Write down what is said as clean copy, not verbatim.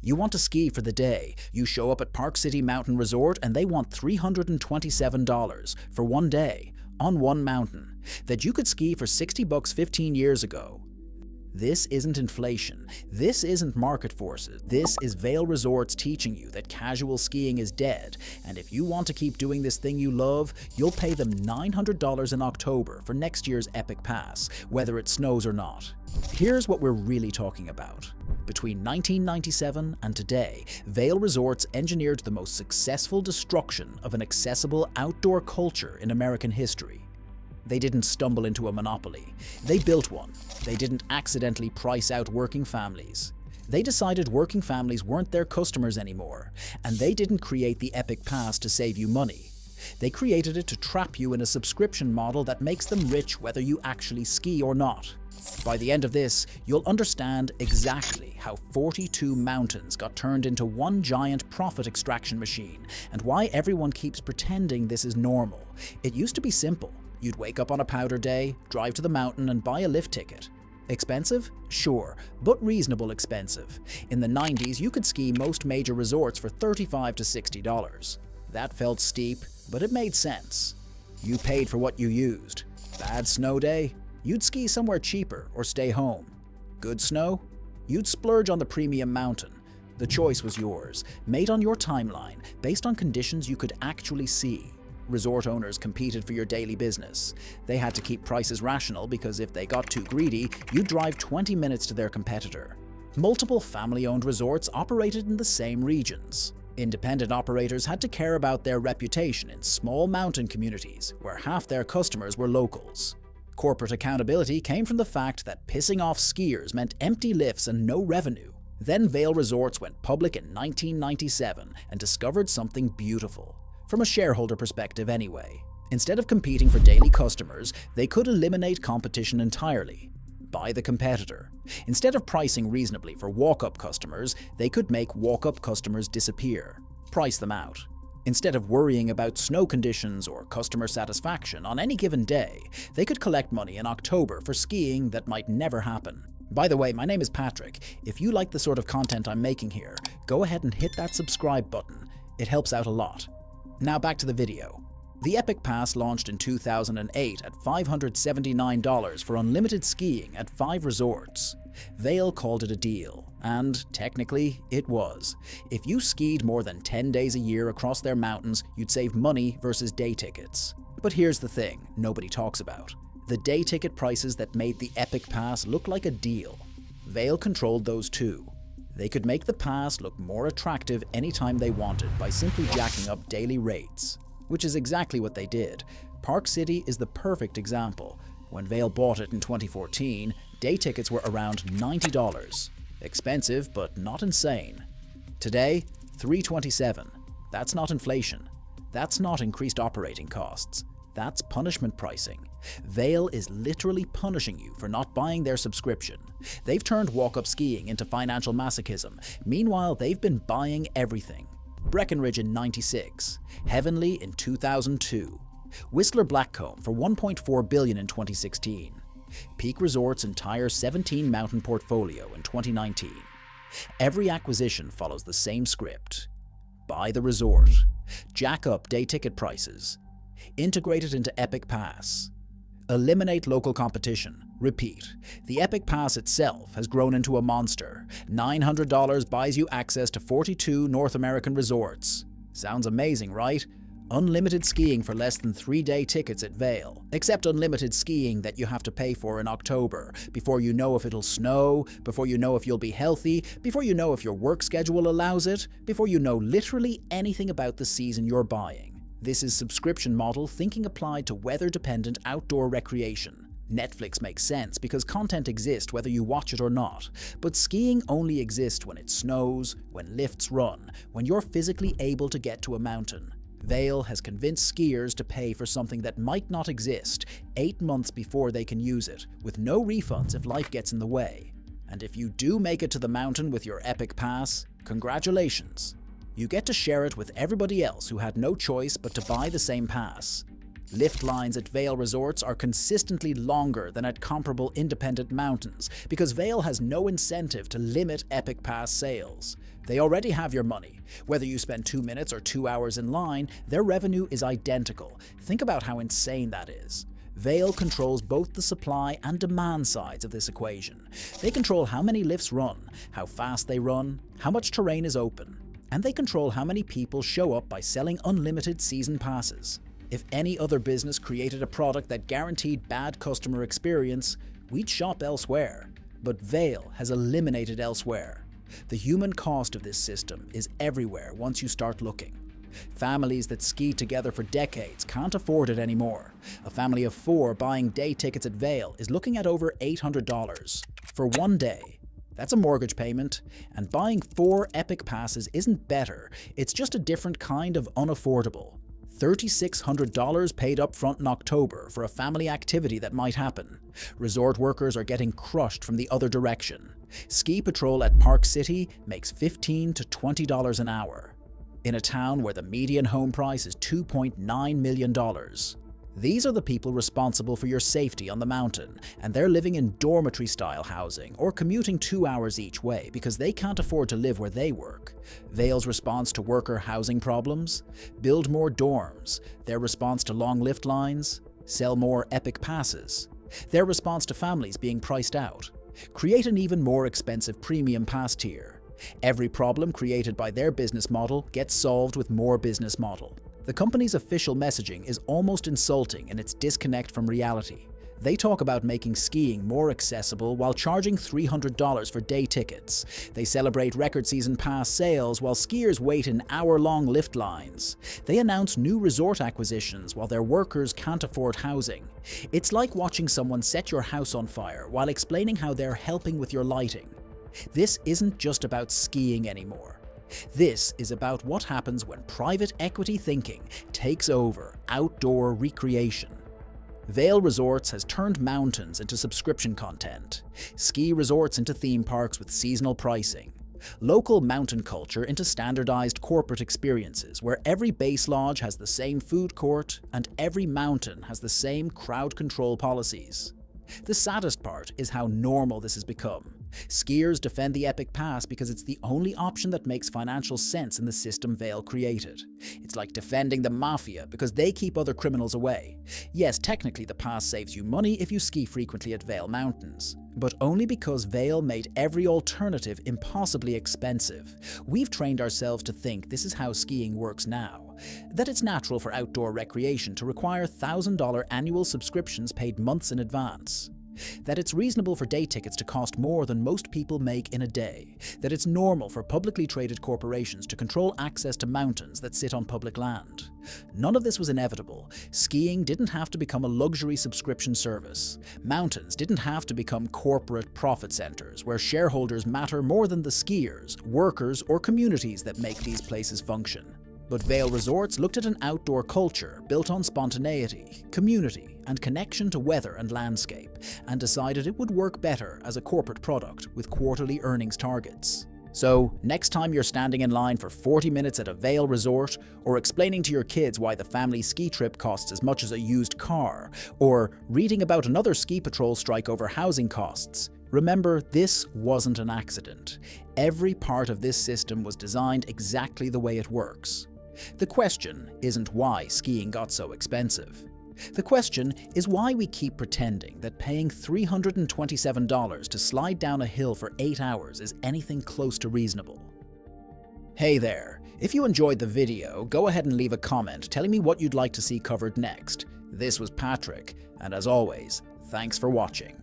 You want to ski for the day. You show up at Park City Mountain Resort and they want $327 for one day on one mountain that you could ski for $60 15 years ago. This isn't inflation. This isn't market forces. This is Vail Resorts teaching you that casual skiing is dead, and if you want to keep doing this thing you love, you'll pay them $900 in October for next year's Epic Pass, whether it snows or not. Here's what we're really talking about. Between 1997 and today, Vail Resorts engineered the most successful destruction of an accessible outdoor culture in American history. They didn't stumble into a monopoly. They built one. They didn't accidentally price out working families. They decided working families weren't their customers anymore, and they didn't create the Epic Pass to save you money. They created it to trap you in a subscription model that makes them rich whether you actually ski or not. By the end of this, you'll understand exactly how 42 mountains got turned into one giant profit extraction machine, and why everyone keeps pretending this is normal. It used to be simple. You'd wake up on a powder day, drive to the mountain and buy a lift ticket. Expensive? Sure, but reasonable expensive. In the 90s, you could ski most major resorts for $35 to $60. That felt steep, but it made sense. You paid for what you used. Bad snow day? You'd ski somewhere cheaper or stay home. Good snow? You'd splurge on the premium mountain. The choice was yours, made on your timeline, based on conditions you could actually see. Resort owners competed for your daily business. They had to keep prices rational because if they got too greedy, you'd drive 20 minutes to their competitor. Multiple family-owned resorts operated in the same regions. Independent operators had to care about their reputation in small mountain communities where half their customers were locals. Corporate accountability came from the fact that pissing off skiers meant empty lifts and no revenue. Then Vail Resorts went public in 1997 and discovered something beautiful. From a shareholder perspective anyway. Instead of competing for daily customers, they could eliminate competition entirely. Buy the competitor. Instead of pricing reasonably for walk-up customers, they could make walk-up customers disappear. Price them out. Instead of worrying about snow conditions or customer satisfaction on any given day, they could collect money in October for skiing that might never happen. By the way, my name is Patrick. If you like the sort of content I'm making here, go ahead and hit that subscribe button. It helps out a lot. Now back to the video. The Epic Pass launched in 2008 at $579 for unlimited skiing at 5 resorts. Vail called it a deal, and technically, it was. If you skied more than 10 days a year across their mountains, you'd save money versus day tickets. But here's the thing nobody talks about. The day ticket prices that made the Epic Pass look like a deal. Vail controlled those too. They could make the pass look more attractive anytime they wanted by simply jacking up daily rates, which is exactly what they did. Park City is the perfect example. When Vail bought it in 2014, day tickets were around $90. Expensive, but not insane. Today, $327. That's not inflation. That's not increased operating costs. That's punishment pricing. Vail is literally punishing you for not buying their subscription. They've turned walk-up skiing into financial masochism. Meanwhile, they've been buying everything. Breckenridge in '96, Heavenly in 2002, Whistler Blackcomb for $1.4 billion in 2016, Peak Resorts' entire 17-mountain portfolio in 2019. Every acquisition follows the same script. Buy the resort, jack up day ticket prices, integrate it into Epic Pass, eliminate local competition. Repeat. The Epic Pass itself has grown into a monster. $900 buys you access to 42 North American resorts. Sounds amazing, right? Unlimited skiing for less than 3-day tickets at Vail. Except unlimited skiing that you have to pay for in October, before you know if it'll snow, before you know if you'll be healthy, before you know if your work schedule allows it, before you know literally anything about the season you're buying. This is subscription model thinking applied to weather-dependent outdoor recreation. Netflix makes sense because content exists whether you watch it or not, but skiing only exists when it snows, when lifts run, when you're physically able to get to a mountain. Vail has convinced skiers to pay for something that might not exist 8 months before they can use it, with no refunds if life gets in the way. And if you do make it to the mountain with your Epic Pass, congratulations. You get to share it with everybody else who had no choice but to buy the same pass. Lift lines at Vail Resorts are consistently longer than at comparable independent mountains because Vail has no incentive to limit Epic Pass sales. They already have your money. Whether you spend 2 minutes or 2 hours in line, their revenue is identical. Think about how insane that is. Vail controls both the supply and demand sides of this equation. They control how many lifts run, how fast they run, how much terrain is open, and they control how many people show up by selling unlimited season passes. If any other business created a product that guaranteed bad customer experience, we'd shop elsewhere. But Vail has eliminated elsewhere. The human cost of this system is everywhere once you start looking. Families that skied together for decades can't afford it anymore. A family of 4 buying day tickets at Vail is looking at over $800 for one day. That's a mortgage payment, and buying 4 Epic Passes isn't better, it's just a different kind of unaffordable. $3,600 paid up front in October for a family activity that might happen. Resort workers are getting crushed from the other direction. Ski patrol at Park City makes $15 to $20 an hour. In a town where the median home price is $2.9 million. These are the people responsible for your safety on the mountain, and they're living in dormitory-style housing or commuting 2 hours each way because they can't afford to live where they work. Vail's response to worker housing problems? Build more dorms. Their response to long lift lines? Sell more Epic Passes. Their response to families being priced out? Create an even more expensive premium pass tier. Every problem created by their business model gets solved with more business model. The company's official messaging is almost insulting in its disconnect from reality. They talk about making skiing more accessible while charging $300 for day tickets. They celebrate record season pass sales while skiers wait in hour-long lift lines. They announce new resort acquisitions while their workers can't afford housing. It's like watching someone set your house on fire while explaining how they're helping with your lighting. This isn't just about skiing anymore. This is about what happens when private equity thinking takes over outdoor recreation. Vail Resorts has turned mountains into subscription content, ski resorts into theme parks with seasonal pricing, local mountain culture into standardized corporate experiences where every base lodge has the same food court and every mountain has the same crowd control policies. The saddest part is how normal this has become. Skiers defend the Epic Pass because it's the only option that makes financial sense in the system Vail created. It's like defending the mafia because they keep other criminals away. Yes, technically the pass saves you money if you ski frequently at Vail Mountains, but only because Vail made every alternative impossibly expensive. We've trained ourselves to think this is how skiing works now, that it's natural for outdoor recreation to require $1,000 annual subscriptions paid months in advance. That it's reasonable for day tickets to cost more than most people make in a day. That it's normal for publicly traded corporations to control access to mountains that sit on public land. None of this was inevitable. Skiing didn't have to become a luxury subscription service. Mountains didn't have to become corporate profit centers where shareholders matter more than the skiers, workers, or communities that make these places function. But Vail Resorts looked at an outdoor culture built on spontaneity, community, and connection to weather and landscape, and decided it would work better as a corporate product with quarterly earnings targets. So, next time you're standing in line for 40 minutes at a Vail resort, or explaining to your kids why the family ski trip costs as much as a used car, or reading about another ski patrol strike over housing costs, remember, this wasn't an accident. Every part of this system was designed exactly the way it works. The question isn't why skiing got so expensive. The question is why we keep pretending that paying $327 to slide down a hill for 8 hours is anything close to reasonable. Hey there, if you enjoyed the video, go ahead and leave a comment telling me what you'd like to see covered next. This was Patrick, and as always, thanks for watching.